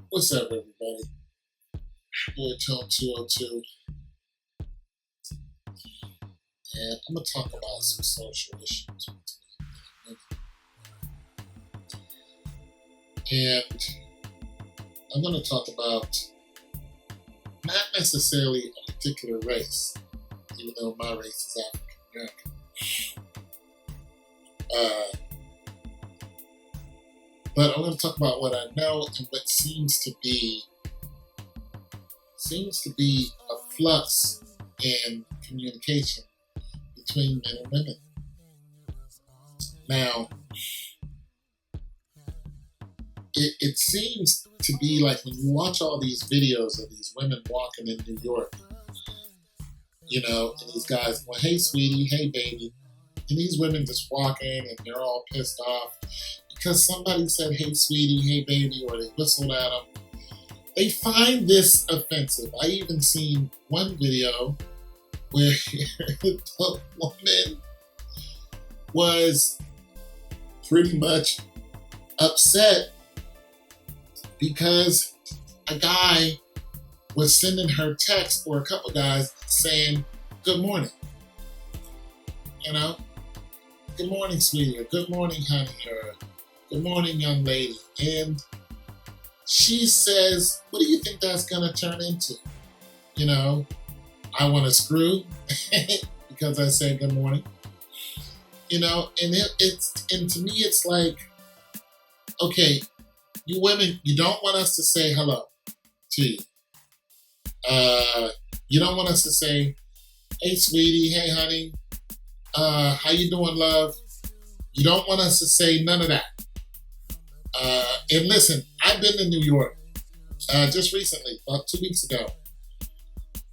What's up, everybody? Boy Tone 202, and I'm gonna talk about some social issues. And I'm gonna talk about not necessarily a particular race, even though my race is African American. But I'm gonna talk about what I know and what seems to be a flux in communication between men and women. Now, it seems to be like when you watch all these videos of these women walking in New York, and these guys going, "Hey, sweetie, hey, baby," and these women just walking and they're all pissed off because somebody said, "Hey, sweetie, hey, baby," or they whistled at them. They find this offensive. I even seen one video where the woman was pretty much upset because a guy was sending her text, or a couple guys saying, "Good morning." "Good morning, sweetie," or "Good morning, honey," or "Good morning, young lady." And she says, "What do you think that's going to turn into? I want to screw because I said good morning." And and to me, it's like, okay, you women, you don't want us to say hello to you. You don't want us to say, "Hey, sweetie, hey, honey, how you doing, love?" You don't want us to say none of that. And listen, I've been to New York just recently, about 2 weeks ago.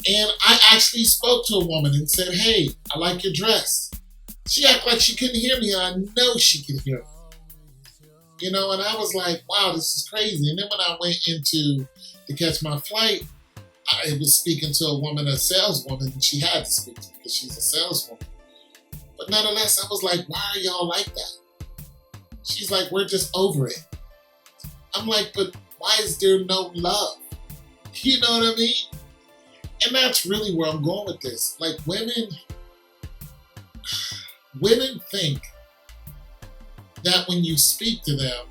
And I actually spoke to a woman and said, "Hey, I like your dress." She acted like she couldn't hear me, and I know she could hear me. And I was like, wow, this is crazy. And then when I went to catch my flight, I was speaking to a woman, a saleswoman, and she had to speak to me because she's a saleswoman. But nonetheless, I was like, why are y'all like that? She's like, "We're just over it." I'm like, but why is there no love? You know what I mean? And that's really where I'm going with this. Like, women think that when you speak to them,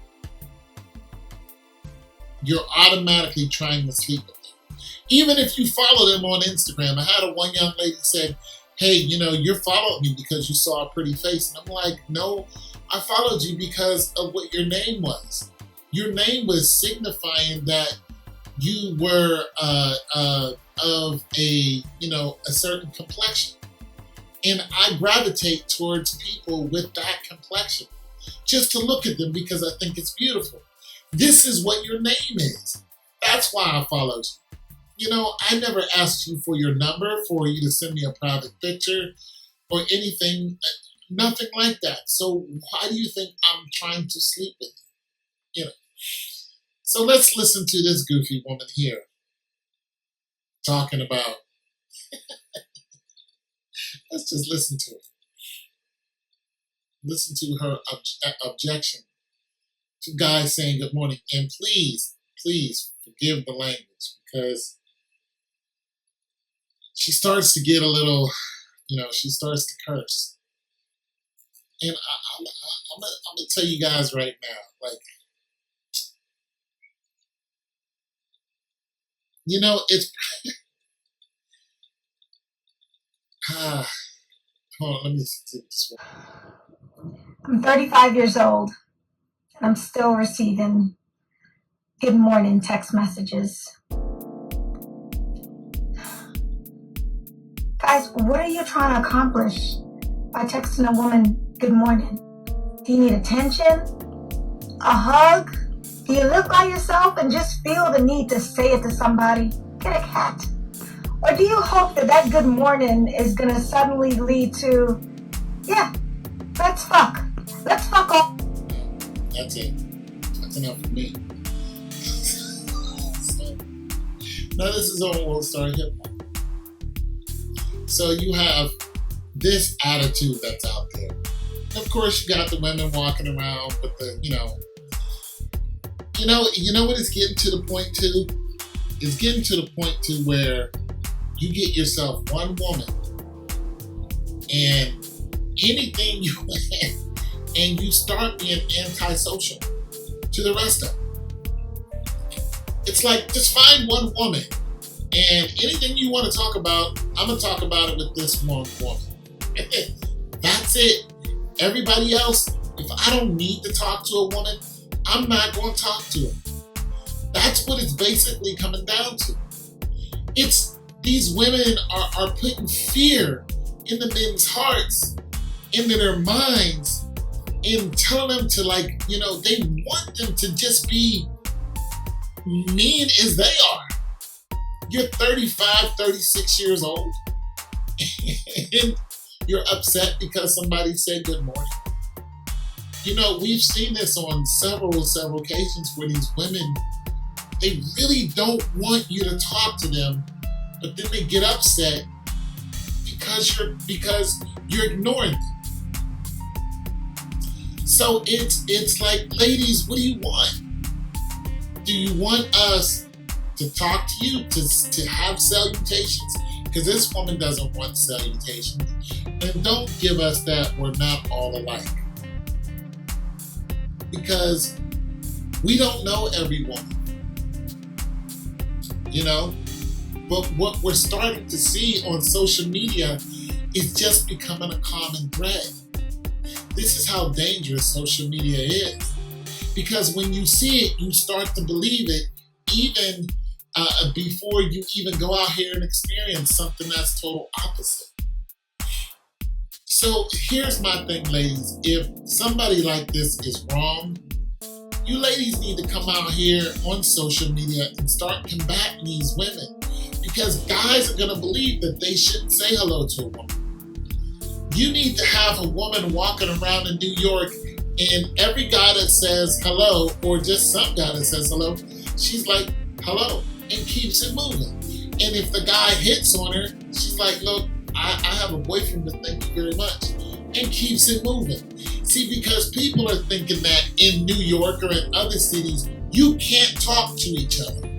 you're automatically trying to sleep with them. Even if you follow them on Instagram. I had one young lady said, "Hey, you're following me because you saw a pretty face." And I'm like, no, I followed you because of what your name was. Your name was signifying that you were of a certain complexion. And I gravitate towards people with that complexion just to look at them because I think it's beautiful. This is what your name is. That's why I followed you. I never asked you for your number, for you to send me a private picture or anything, nothing like that. So why do you think I'm trying to sleep with you? So let's listen to this goofy woman here talking about, let's just listen to it. Listen to her objection to guys saying good morning. And please forgive the language, because she starts to get a little, she starts to curse. And I'm going to tell you guys right now, like, it's, hold on, let me do this one. I'm 35 years old, and I'm still receiving good morning text messages. Guys, what are you trying to accomplish by texting a woman good morning? Do you need attention? A hug? Do you live by yourself and just feel the need to say it to somebody? Get a cat. Or do you hope that good morning is going to suddenly lead to, yeah, let's fuck. Let's fuck off. That's it. That's enough for me. Now this is on World Star Hip Hop. So you have this attitude that's out there. Of course, you got the women walking around with the, You know what it's getting to the point to? It's getting to the point to where you get yourself one woman and anything you want, and you start being antisocial to the rest of them. It's like, just find one woman, and anything you want to talk about, I'm going to talk about it with this one woman. That's it. Everybody else, if I don't need to talk to a woman, I'm not going to talk to her. That's what it's basically coming down to. It's these women are putting fear in the men's hearts, into their minds, and telling them to, like, they want them to just be mean as they are. You're 35, 36 years old, and you're upset because somebody said good morning. We've seen this on several occasions where these women, they really don't want you to talk to them, but then they get upset because you're ignoring them. So it's like, ladies, what do you want? Do you want us to talk to you, to have salutations? Because this woman doesn't want salutations. And don't give us that we're not all alike. Because we don't know every woman. But what we're starting to see on social media is just becoming a common thread. This is how dangerous social media is. Because when you see it, you start to believe it, even before you even go out here and experience something that's total opposite. So here's my thing, ladies. If somebody like this is wrong, you ladies need to come out here on social media and start combating these women. Because guys are going to believe that they shouldn't say hello to a woman. You need to have a woman walking around in New York, and every guy that says hello, or just some guy that says hello, she's like, hello, and keeps it moving. And if the guy hits on her, she's like, look, I have a boyfriend, but thank you very much, and keeps it moving. See, because people are thinking that in New York or in other cities, you can't talk to each other.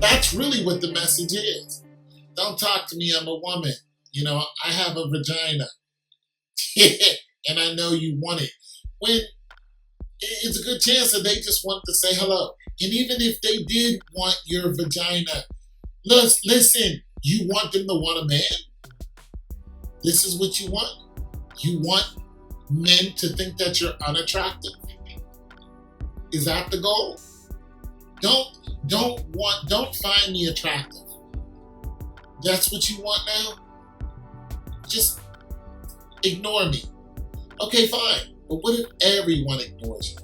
That's really what the message is. Don't talk to me, I'm a woman. I have a vagina. And I know you want it. When it's a good chance that they just want to say hello. And even if they did want your vagina, listen, you want them to want a man? This is what you want? You want men to think that you're unattractive? Is that the goal? Don't find me attractive. That's what you want now? Just ignore me. Okay, fine. But what if everyone ignores you?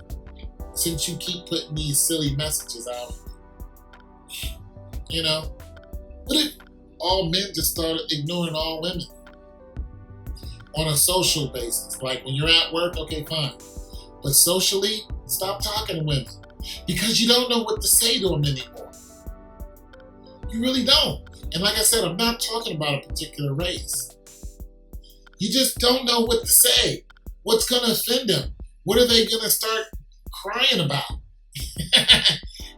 Since you keep putting these silly messages out. What if all men just started ignoring all women? On a social basis. Like when you're at work, okay, fine. But socially, stop talking to women. Because you don't know what to say to them anymore. You really don't. And like I said, I'm not talking about a particular race. You just don't know what to say. What's going to offend them? What are they going to start crying about?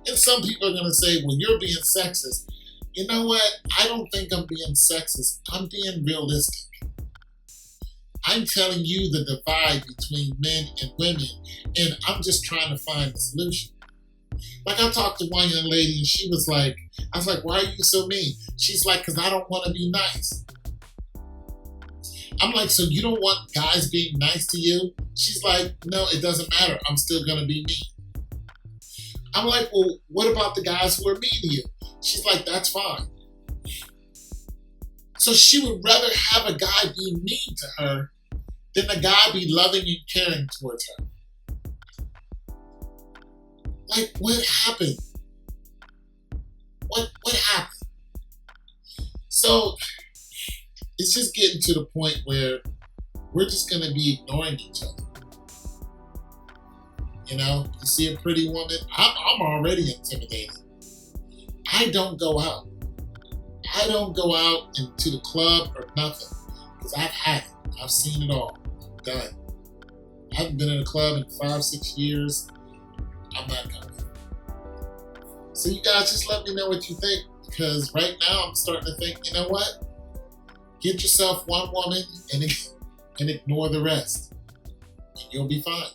And some people are going to say, well, you're being sexist. You know what? I don't think I'm being sexist. I'm being realistic. I'm telling you the divide between men and women, and I'm just trying to find a solution. Like I talked to one young lady, and she was like, I was like, why are you so mean? She's like, because I don't want to be nice. I'm like, so you don't want guys being nice to you? She's like, no, it doesn't matter. I'm still going to be mean. I'm like, well, what about the guys who are mean to you? She's like, that's fine. So she would rather have a guy be mean to her than a guy be loving and caring towards her. Like, what happened? What happened? So it's just getting to the point where we're just going to be ignoring each other. You see a pretty woman, I'm already intimidated. I don't go out. I don't go out into the club or nothing because I've had it. I've seen it all. I'm done. I haven't been in a club in 5-6 years. I'm not coming. So you guys just let me know what you think, because right now I'm starting to think, you know what? Get yourself one woman and ignore the rest, and you'll be fine.